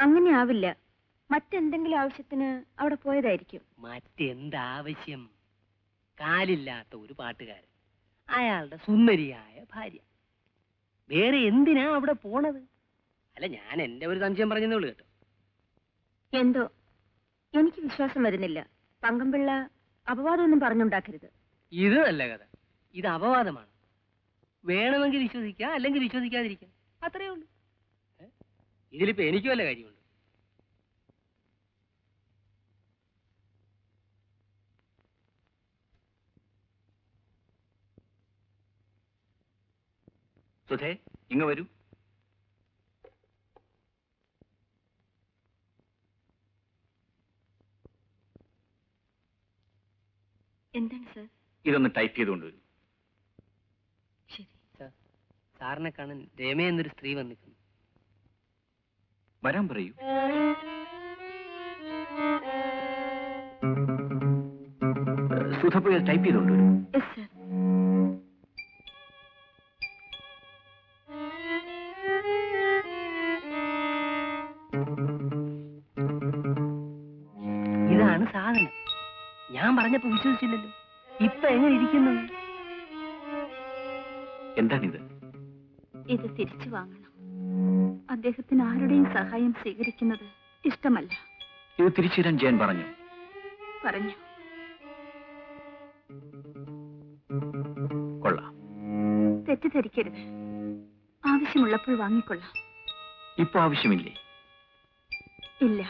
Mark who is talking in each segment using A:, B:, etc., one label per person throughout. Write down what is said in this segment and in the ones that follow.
A: അങ്ങനെ ആവില്ല. മറ്റെന്തെങ്കിലും ആവശ്യത്തിന് അവിടെ പോയതായിരിക്കും.
B: മറ്റെന്താവശ്യം? കാലില്ലാത്ത ഒരു പാട്ടുകാരൻ, അയാളുടെ സുന്ദരിയായ ഭാര്യ. വേറെ എന്തിനാ അവിടെ പോണത്? അല്ല, ഞാൻ എന്റെ ഒരു സംശയം പറഞ്ഞതേ ഉള്ളൂ കേട്ടോ.
A: എന്തോ എനിക്ക് വിശ്വാസം വരുന്നില്ല. പങ്കംപിള്ള അപവാദമൊന്നും പറഞ്ഞുണ്ടാക്കരുത്.
B: ഇത് നല്ല കഥ. ഇത് അപവാദമാണ്. വേണമെങ്കിൽ വിശ്വസിക്കാം, അല്ലെങ്കിൽ വിശ്വസിക്കാതിരിക്കാം, അത്രയേ ഉള്ളൂ. ഇതിലിപ്പോ എനിക്ക് വല്ല കാര്യമുണ്ട്?
C: സുധേ, ഇങ്ങ് വരൂ.
A: എന്താണ് സർ?
C: ഇതൊന്ന് ടൈപ്പ് ചെയ്തുകൊണ്ടുവരൂ.
A: ശരി
B: സർ, സാറിനെ കാണാൻ രമ എന്നൊരു സ്ത്രീ വന്നിരിക്കുന്നു.
C: വരാൻ പറയൂ. സുധ പോയി ടൈപ്പ് ചെയ്തുകൊണ്ടുവരൂ.
A: Yes sir.
B: ഇതാണ് സാധനം. ഞാൻ പറഞ്ഞപ്പോ വിശ്വസിച്ചില്ലല്ലോ. ഇപ്പൊ എങ്ങനെ ഇരിക്കുന്നു?
C: എന്താണിത്?
A: ഇത് തിരിച്ചു വാങ്ങണം. അദ്ദേഹത്തിന് ആരുടെയും സഹായം സ്വീകരിക്കുന്നത് ഇഷ്ടമല്ല.
C: ഇത് തിരിച്ചു തരാൻ ജയൻ പറഞ്ഞു. കൊള്ളാം.
A: തെറ്റിദ്ധരിക്കരുത്. ആവശ്യമുള്ളപ്പോൾ വാങ്ങിക്കൊള്ളാം.
C: ഇപ്പൊ ആവശ്യമില്ലേ?
A: ഇല്ല.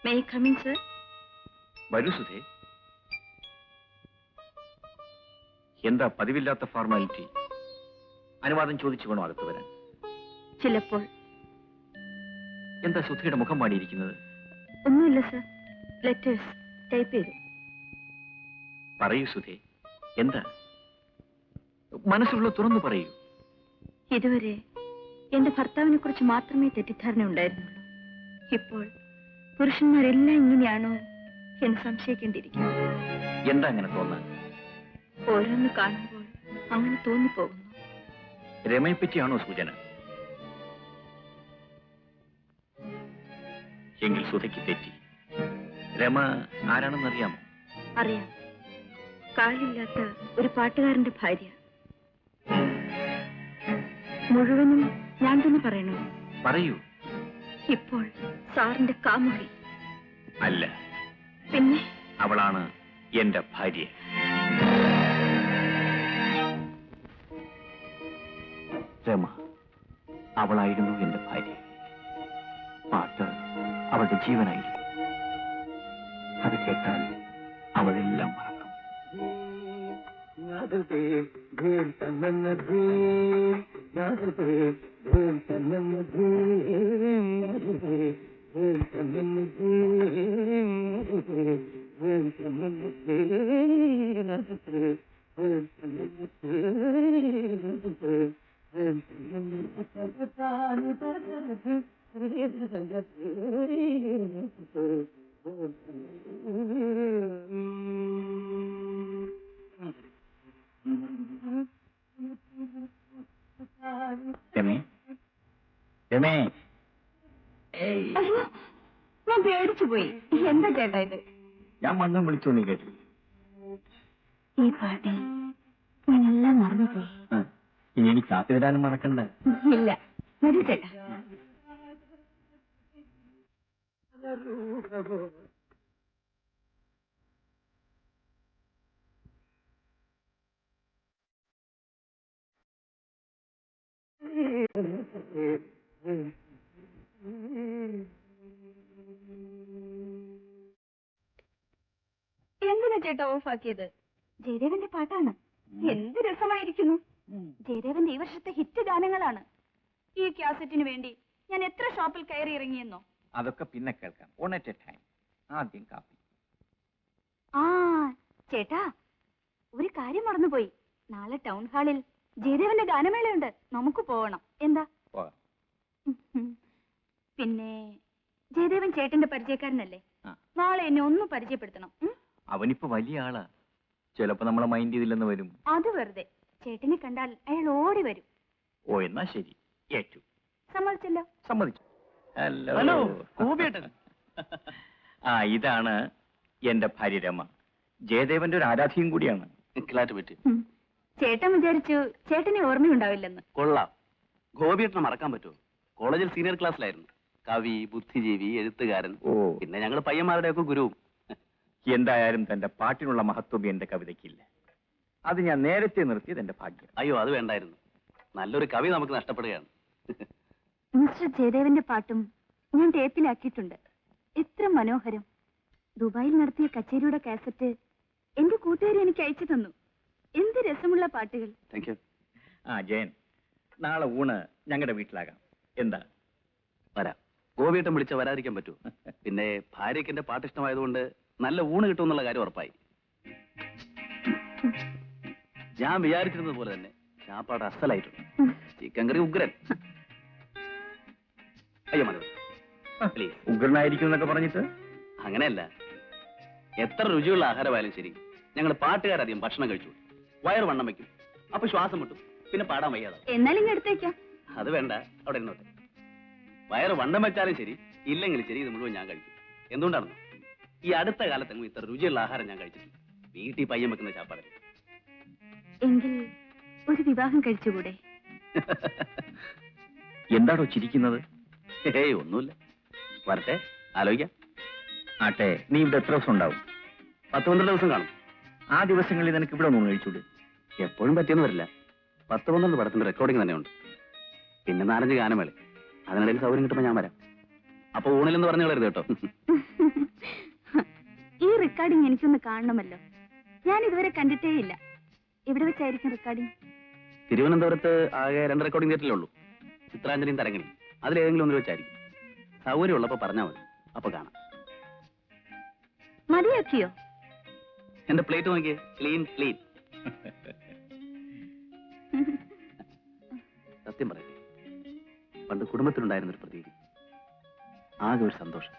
A: May I come in, sir?
C: വരൂ സുധേ. എന്താ പതിവില്ലാത്ത ഫോർമാലിറ്റി? അനുവാദം ചോദിച്ചു വേണോ അകത്ത് വരാൻ?
A: ചിലപ്പോൾ.
C: എന്താ സുധയുടെ മുഖം മാടിയിരിക്കുന്നത്?
A: ഒന്നുമില്ല സർ. ലെറ്റേഴ്സ് ടൈപ്പ് ചെയ്തു.
C: പറയൂ സുധേ, എന്താ മനസ്സുള്ള തുറന്നു പറയൂ.
A: ഇതുവരെ എന്റെ ഭർത്താവിനെ കുറിച്ച് മാത്രമേ തെറ്റിദ്ധാരണ ഉണ്ടായിരുന്നുള്ളൂ. ഇപ്പോൾ പുരുഷന്മാരെല്ലാം ഇങ്ങനെയാണോ എന്ന് സംശയിക്കേണ്ടിയിരിക്കുന്നു.
C: എന്താ അങ്ങനെ തോന്നാൻ?
A: ഓരോന്ന് കാണുമ്പോൾ അങ്ങനെ തോന്നിപ്പോകുന്നു.
C: രമയെ പറ്റിയാണോ സൂചന? എങ്കിൽ സുധയ്ക്ക് തെറ്റി. രമ ആരാണെന്നറിയാമോ?
A: അറിയാം. കാലില്ലാത്ത ഒരു പാട്ടുകാരന്റെ ഭാര്യ. മുഴുവനും ഞാൻ തന്നെ പറയണോ?
C: പറയൂ.
A: ഇപ്പോൾ സാറിന്റെ കാമുകി.
C: അല്ല,
A: പിന്നെ
C: അവളാണ് എന്റെ ഭാര്യ. രമ അവളായിരുന്നു എന്റെ ഭാര്യ. പാട്ട് അവളുടെ ജീവനായിരുന്നു. അത് കേട്ടാൽ അവളെല്ലാം മറക്കും.
A: ഞാൻ പേടിച്ചുപോയി. എന്താ ചേട്ടാ ഇത്?
C: ഞാൻ വന്നു വിളിച്ചു, നീ കേട്ടു?
A: ഈ പാട്ടിൽ ഞാനെല്ലാം മറന്നുപോയി.
C: ഇനി എനിക്ക് കാപ്പി തരാനും മറക്കണ്ട.
A: ഇല്ല, വരൂ ചേട്ടാ. എന്തിനാ ചേട്ടാ ഓഫാക്കിയത്? ജയദേവന്റെ പാട്ടാണ്. എന്ത് രസമായിരിക്കുന്നു. ജയദേവന്റെ ഈ വർഷത്തെ ഹിറ്റ് ഗാനങ്ങളാണ്. ഈ കാസറ്റിന് വേണ്ടി ഞാൻ എത്ര ഷോപ്പിൽ കയറി ഇറങ്ങിയെന്നോ.
C: അതൊക്കെ പിന്നെ കേൾക്കാം. On at A time. ആദ്യം കാപ്പി.
A: ആ ചേട്ടാ, ഒരു കാര്യം മറന്നുപോയി. നാളെ ടൗൺ ഹാളിൽ ജയദേവന്റെ ഗാനമേളയുണ്ട്. നമുക്ക് പോകണം. എന്താ? പിന്നെ ജയദേവൻ ചേട്ടന്റെ പരിചയക്കാരനല്ലേ?
C: ആ.
A: നാളെ എന്നെ ഒന്ന് പരിചയപ്പെടുത്തണം. ഉം?
C: അവനിപ്പോ വലിയ ആളാ. ചിലപ്പോ നമ്മളെ മൈൻഡ് ചെയ്തില്ലെന്ന് വരും.
A: അത് വെറുതെ. ചേട്ടനെ കണ്ടാൽ അയാൾ ഓടി വരും.
C: ഓ എന്നാ ശരി, ഏറ്റു.
A: സമ്മതിച്ചല്ലോ?
C: സമ്മതിച്ചു.
B: ഹലോ, ഗോപിയേട്ടൻ.
C: ആ, ഇതാണ് എന്റെ ഭാര്യ രമ. ജയദേവന്റെ ഒരു ആരാധികയും കൂടിയാണ്.
A: ഉം. ചേട്ടൻ വിചാരിച്ചു ചേട്ടനെ ഓർമ്മയുണ്ടാവില്ലെന്ന്.
D: കൊള്ളാം. ഗോപിയേട്ടനെ മറക്കാൻ പറ്റുമോ? കോളേജിൽ സീനിയർ ക്ലാസ്സിലായിരുന്നു. കവി, ബുദ്ധിജീവി, എഴുത്തുകാരൻ.
C: ഓ,
D: പിന്നെ ഞങ്ങൾ പയ്യന്മാരുടെയൊക്കെ ഗുരുവും.
C: എന്തായാലും തന്റെ പാട്ടിനുള്ള മഹത്വം എന്റെ കവിതയ്ക്കില്ല. അത് ഞാൻ നേരത്തെ നിർത്തിയത് എന്റെ ഭാഗ്യം.
D: അയ്യോ, അത് വേണ്ടായിരുന്നു. നല്ലൊരു കവി നമുക്ക് നഷ്ടപ്പെടുകയാണ്.
A: മിസ്റ്റർ ജയദേവന്റെ പാട്ടും ഞാൻ ടേപ്പിലാക്കിയിട്ടുണ്ട്. എത്ര മനോഹരം. ദുബായിൽ നടത്തിയ കച്ചേരിയുടെ കാസറ്റ് എന്റെ കൂട്ടുകാരി എനിക്ക് അയച്ചു തന്നു. എന്ത് രസമുള്ള പാട്ടുകൾ.
D: Thank you.
C: ആ ജയൻ, നാളെ ഊണ് ഞങ്ങളുടെ വീട്ടിലാകാം. എന്താ?
D: വരാം. ഗോപിയേട്ടൻ വിളിച്ച വരാതിരിക്കാൻ പറ്റുമോ? പിന്നെ ഭാര്യയ്ക്ക് എന്റെ പാട്ട് ഇഷ്ടമായതുകൊണ്ട് നല്ല ഊണ് കിട്ടുമെന്നുള്ള കാര്യം ഉറപ്പായി. ഞാൻ വിചാരിച്ചിരുന്നത് പോലെ തന്നെ ചാപ്പാട് അസലായിട്ടുണ്ട്. ചിക്കൻ കറി ഉഗ്രൻ. അയ്യോ മതി, പ്ലീസ്.
C: ഉഗ്രനായിരിക്കും എന്നൊക്കെ പറഞ്ഞിട്ട്
D: അങ്ങനെയല്ല, എത്ര രുചിയുള്ള ആഹാരമായാലും ശരി, ഞങ്ങൾ പാട്ടുകാരധികം ഭക്ഷണം കഴിച്ചു വയറ് വണ്ണം വെക്കും. അപ്പൊ ശ്വാസം മുട്ടും, പിന്നെ പാടാൻ വയ്യാതെ.
A: എന്നാലും ഇങ്ങ് എടുത്തേക്കാം.
D: അത് വേണ്ട, അവിടെ ഇരുന്നോട്ടെ. വയറ് വണ്ണം വെച്ചാലും ശരി, ഇല്ലെങ്കിലും ശരി, ഇത് മുഴുവൻ ഞാൻ കഴിക്കും. എന്തുകൊണ്ടാണെന്നോ, ഈ അടുത്ത കാലത്തെങ്ങും ഇത്ര രുചിയുള്ള ആഹാരം ഞാൻ കഴിച്ചിട്ടില്ല. വീട്ടിൽ പയ്യൻ വെക്കുന്ന ചാപ്പാട്.
A: എങ്കിൽ ഒരു വിവാഹം കഴിച്ചുകൂടെ?
C: എന്താണോ ചിരിക്കുന്നത്?
D: ഏയ് ഒന്നുമില്ല. വരട്ടെ, ആലോചിക്കാം.
C: ആട്ടെ, നീ ഇവിടെ എത്ര ദിവസം ഉണ്ടാവും?
D: 10-12 ദിവസം കാണും.
C: ആ ദിവസങ്ങളിൽ നിനക്ക് ഇവിടെ ഒന്നും കഴിച്ചൂടെ?
D: എപ്പോഴും പറ്റിയെന്ന് വരില്ല. 10-12 പടത്തിന്റെ റെക്കോർഡിംഗ് തന്നെയുണ്ട്. പിന്നെ 4-5 ഗാനമേള. അതിനിടയിൽ സൗകര്യം കിട്ടുമ്പോൾ ഞാൻ വരാം. അപ്പൊ ഊണിലെന്ന് പറഞ്ഞു കളരുത് കേട്ടോ.
A: ഈ റെക്കോർഡിംഗ് എനിക്കൊന്ന് കാണണമല്ലോ. ഞാൻ ഇതുവരെ കണ്ടിട്ടേയില്ല. എവിടെ വെച്ചായിരിക്കും റെക്കോർഡിംഗ്?
D: തിരുവനന്തപുരത്ത് ആകെ 2 റെക്കോർഡിംഗ് തിയേറ്ററിലേ ഉള്ളൂ. ചിത്രാഞ്ജലിയും തരങ്ങണി. അതിലേതെങ്കിലും ഒന്നിൽ വെച്ചായിരിക്കും. സൗകര്യം ഉള്ളപ്പോ പറഞ്ഞാൽ മതി, അപ്പൊ കാണാം.
A: മതിയാക്കിയോ?
D: എന്റെ പ്ലേറ്റ് നോക്കിയേ, ക്ലീൻ ക്ലീൻ. സത്യം പറയട്ടെ, പണ്ട് കുടുംബത്തിലുണ്ടായിരുന്ന ഒരു പ്രതീതി, ആകെ ഒരു സന്തോഷം.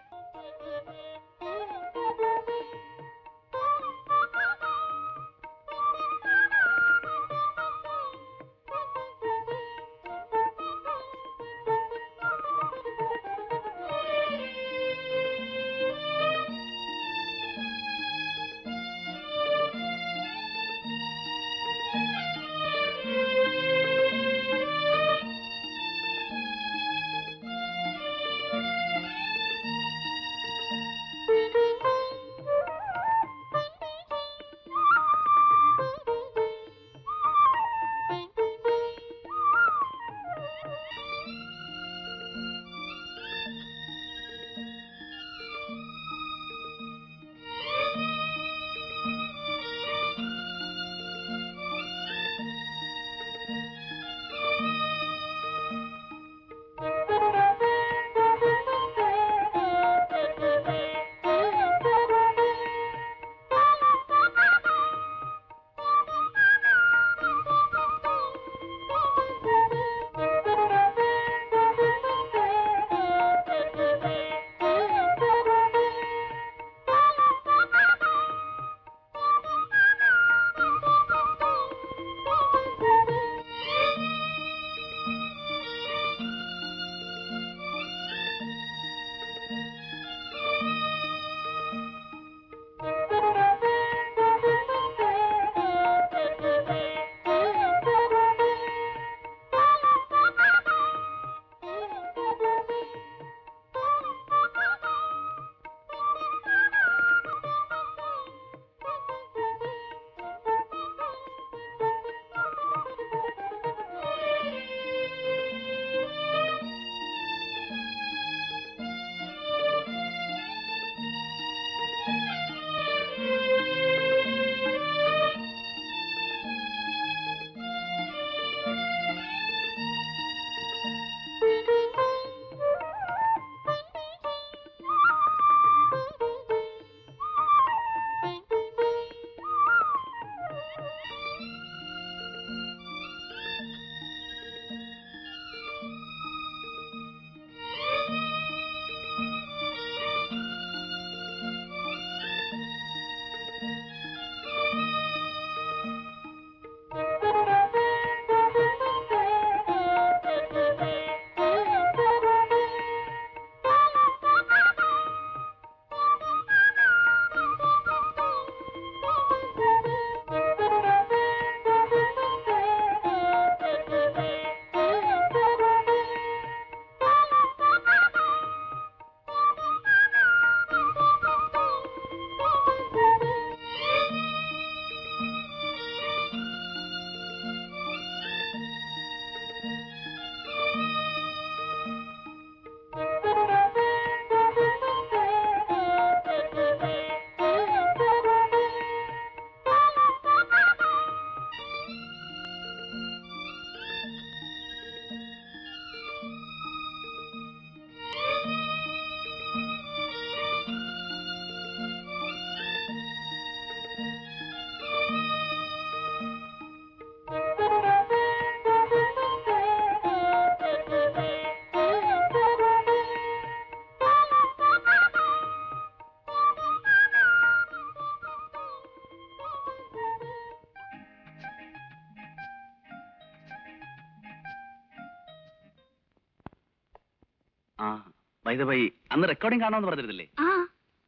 D: വൈദവൈ അന്ന് റെക്കോർഡിംഗ് കാണാമെന്ന് പറഞ്ഞിരുന്നില്ലേ?
A: ആ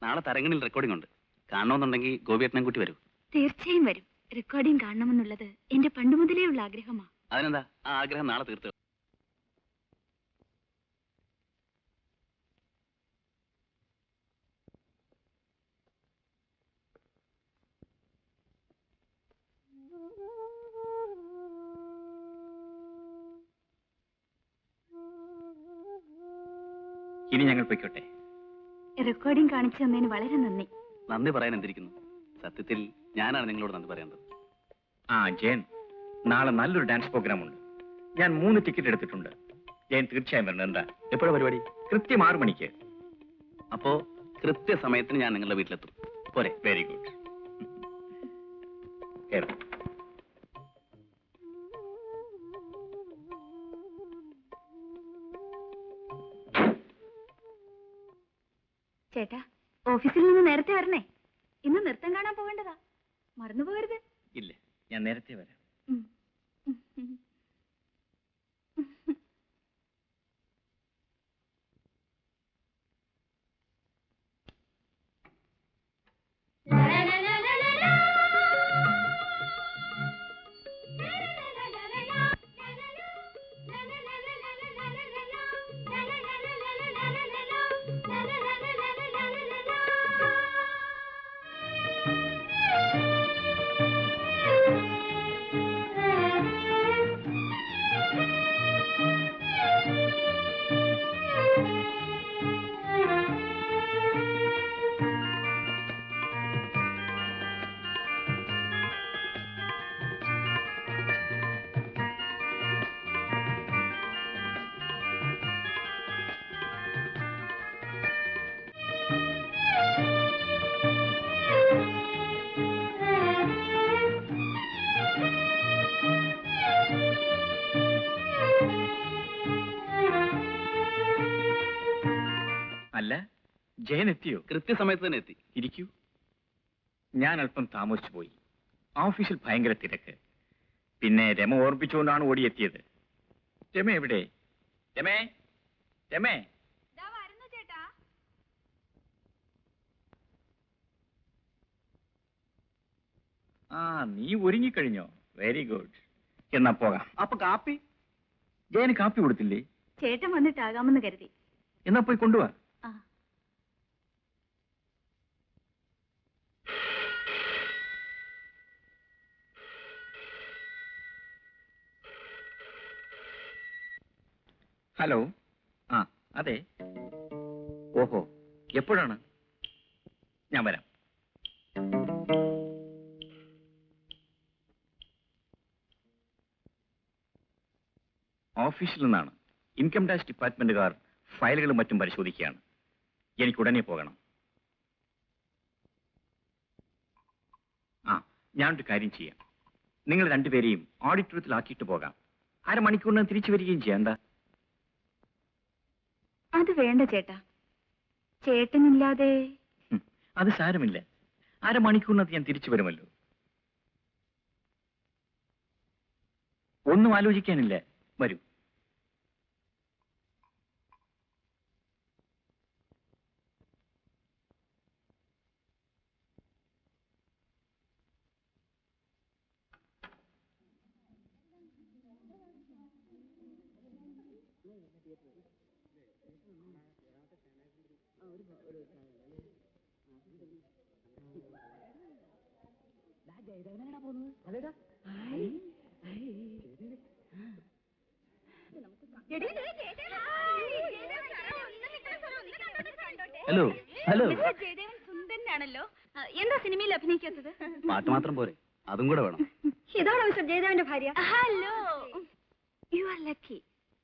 D: നാളെ തരങ്ങണിൽ റെക്കോർഡിംഗ് ഉണ്ട്. കാണണമെന്നുണ്ടെങ്കിൽ ഗോപിയേട്ടനെ കൂട്ടി വരൂ.
A: തീർച്ചയായും വരും. റെക്കോർഡിംഗ് കാണണമെന്നുള്ളത് എന്റെ പണ്ട് മുതലേ ഉള്ള ആഗ്രഹമാ.
D: അതിനെന്താ, ആ ആഗ്രഹം നാളെ തീർത്ത്.
C: ഇനി ഞങ്ങൾ പൊയ്ക്കോട്ടെ.
A: റെക്കോർഡിംഗ് കാണിച്ചു തന്നതിന് വളരെ നന്ദി.
D: നന്ദി പറയാൻ എന്തിരിക്കുന്നു? സത്യത്തിൽ ഞാനാണ് നിങ്ങളോട് നന്ദി പറയേണ്ടത്.
C: ആ ജയൻ, നാളെ നല്ലൊരു ഡാൻസ് പ്രോഗ്രാം ഉണ്ട്. ഞാൻ 3 ടിക്കറ്റ് എടുത്തിട്ടുണ്ട്. ജയൻ തീർച്ചയായും വരണം. എന്താ
D: എപ്പോഴാണ് പരിപാടി?
C: കൃത്യം 6 മണിക്ക്.
D: അപ്പോ കൃത്യസമയത്തിന് ഞാൻ നിങ്ങളുടെ വീട്ടിലെത്തും. പോരെ?
C: Very good.
A: ചേട്ടാ, ഓഫീസിൽ നിന്ന് നേരത്തെ വരണേ. ഇന്ന് നൃത്തം കാണാൻ പോകേണ്ടതാ, മറന്നു പോകരുത്.
C: ഇല്ല, ഞാൻ നേരത്തെ വരാം.
A: ഉം.
C: അല്ല, ജയൻ എത്തിയോ?
D: കൃത്യസമയത്ത് തന്നെ എത്തി.
C: ഇരിക്കൂ. ഞാൻ അല്പം താമസിച്ചു പോയി. ഓഫീസിൽ ഭയങ്കര തിരക്ക്. പിന്നെ രമ ഓർപ്പിച്ചുകൊണ്ടാണ് ഓടിയെത്തിയത്. രമ എവിടെ? രമേ, രമേ. ആ, നീ ഒരുങ്ങിക്കഴിഞ്ഞോ? Very good. എന്നാ പോകാം.
D: അപ്പൊ കാപ്പി?
C: ജയന് കാപ്പി കൊടുത്തില്ലേ?
A: ചേട്ടൻ വന്നിട്ടാകാമെന്ന് കരുതി.
C: എന്നാ പോയി കൊണ്ടുവാ.
A: ആ.
C: ഹലോ. ആ, അതെ. ഓഹോ, എപ്പോഴാണ്? ഞാൻ വരാം. ഓഫീസിൽ നിന്നാണ്. ഇൻകം ടാക്സ് ഡിപ്പാർട്ട്മെന്റുകാർ ഫയലുകളും മറ്റും പരിശോധിക്കുകയാണ്. എനിക്ക് ഉടനെ പോകണം. ആ, ഞാനൊരു കാര്യം ചെയ്യാം. നിങ്ങൾ രണ്ടുപേരെയും ഓഡിറ്റോറിയത്തിലാക്കിയിട്ട് പോകാം. അരമണിക്കൂറിന് തിരിച്ചു വരികയും ചെയ്യാം. എന്താ?
A: അത് വേണ്ട ചേട്ടാ, ചേട്ടനില്ലാതെ.
C: അത് സാരമില്ല. അരമണിക്കൂറിനകത്ത് ഞാൻ തിരിച്ചു വരുമല്ലോ. ഒന്നും ആലോചിക്കാനില്ല. വരൂ.
D: ഹലോ. ഹലോ.
A: ജയദേവൻ സുന്ദരനാണല്ലോ. എന്താ സിനിമയിൽ അഭിനയിക്കാത്തത്?
D: പാട്ട് മാത്രം പോരെ, അതും കൂടെ വേണം.
A: ഇതാണോ മിസ്റ്റർ ജയദേവന്റെ ഭാര്യ? Hello. You are lucky.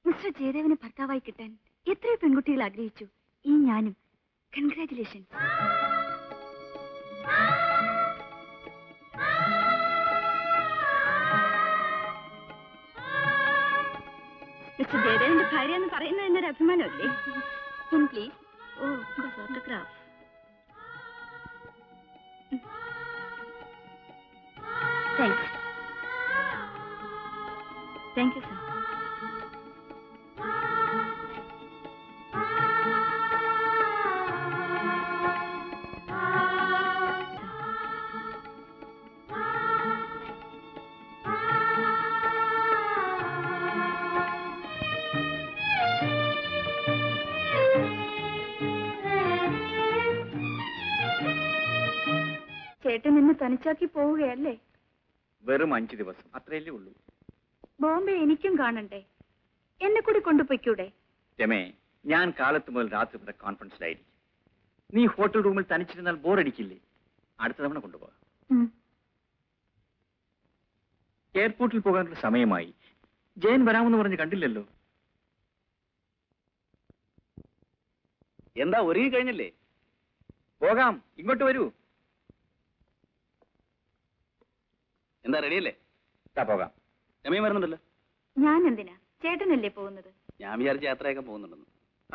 A: Mister ജയദേവന് ഭർത്താവായി കിട്ടാൻ എത്രയോ പെൺകുട്ടികൾ ആഗ്രഹിച്ചു. ഈ ഞാനും. കൺഗ്രാറ്റുലേഷൻസ്. മിസ്റ്റർ ജയദേവന്റെ ഭാര്യ എന്ന് പറയുന്നത് എന്നൊരു അഭിമാനമല്ലേ? Please. Oh, photograph. Thanks. Thank you sir. ചേട്ടൻ എന്നെ തനിച്ചാക്കി പോവുകയല്ലേ?
C: വെറും 5 ദിവസം അത്രയല്ലേ ഉള്ളൂ.
A: ബോംബെ എനിക്കും കാണണ്ടേ? എന്നെ കൂടി കൊണ്ടുപോയിക്കൂടെ?
C: രമേ, ഞാൻ കാലത്ത് മുതൽ രാത്രി വരെ കോൺഫറൻസിലായിരിക്കും. നീ ഹോട്ടൽ റൂമിൽ തനിച്ചിരുന്നാൽ ബോറടിക്കില്ലേ? അടുത്ത തവണ കൊണ്ടുപോകാം.
A: ഉം.
C: എയർപോർട്ടിൽ പോകാനുള്ള സമയമായി. ജയൻ വരാമെന്ന് പറഞ്ഞ് കണ്ടില്ലല്ലോ.
D: എന്താ ഒരുങ്ങി കഴിഞ്ഞല്ലേ?
C: പോകാം, ഇങ്ങോട്ട് വരൂ.
D: എന്താ റെഡിയല്ലേ?
C: പോകാം.
D: രമയും വരുന്നുണ്ടല്ലോ.
A: ഞാൻ എന്തിനാ? ചേട്ടനല്ലേ പോകുന്നത്?
D: ഞാൻ വിചാരിച്ച യാത്രയൊക്കെ പോകുന്നുണ്ടെന്ന്.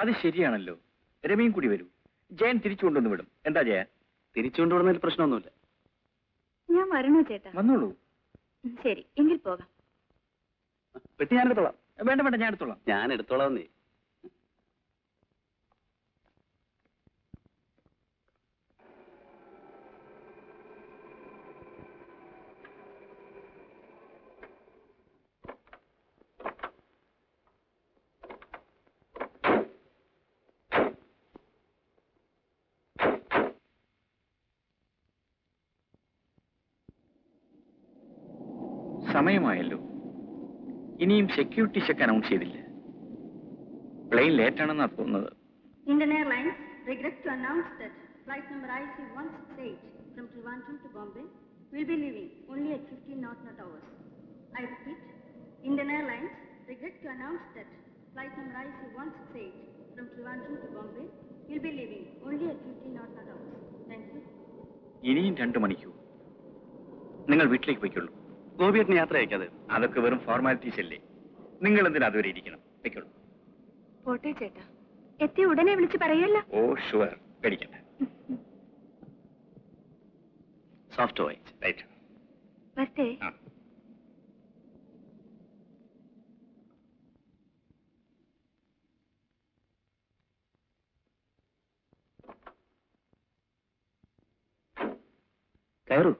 C: അത് ശരിയാണല്ലോ. രമയും കൂടി വരൂ. ജയൻ തിരിച്ചു കൊണ്ടുവന്ന് വിടും. എന്താ ജയ?
D: തിരിച്ചുകൊണ്ടുവിടുന്നതിൽ പ്രശ്നമൊന്നുമില്ല.
A: ഞാൻ വരണോ ചേട്ടാ?
C: വന്നോളൂ.
A: ശരി, എങ്കിൽ പോകാം.
D: പെട്ടി ഞാൻ എടുത്തോളാം.
C: വേണ്ട വേണ്ട, ഞാൻ എടുത്തോളാം.
D: ഞാൻ എടുത്തോളാം നീ.
C: സമയമായല്ലോ. ഇനിയും സെക്യൂരിറ്റി ചെക്ക് അനൗൺസ് ചെയ്തില്ല. പ്ലെയിൻ ലേറ്റ് ആണെന്നാ തോന്നുന്നത്.
E: Indian Airlines regret to announce that flight number IC168 from Trivandrum to Bombay will be leaving only at 15 not hours. I repeat, Indian Airlines regret to announce that flight number IC168 from Trivandrum to Bombay will be leaving only at 15 not hours. Thank you.
C: ഇനിയും 2 മണിക്കൂർ. നിങ്ങൾ വീട്ടിലേക്ക് പോയിക്കൊള്ളൂ.
D: ഗോപിയേട്ടന് യാത്ര അയക്കാതെ.
C: അതൊക്കെ വെറും formalities അല്ലേ. നിങ്ങൾ എന്തിനാ അതുവരെ ഇരിക്കണം? വെക്കുള്ളൂ.
A: പോട്ടെ ചേട്ടാ. എത്തി ഉടനെ വിളിച്ച് പറയല്ലോ.
C: ഓ ഷുവർ, പേടിക്കണ്ട.
D: Soft voice.
C: റൈറ്റ്.
A: വരട്ടെ.
C: ആ.
D: കയറൂ.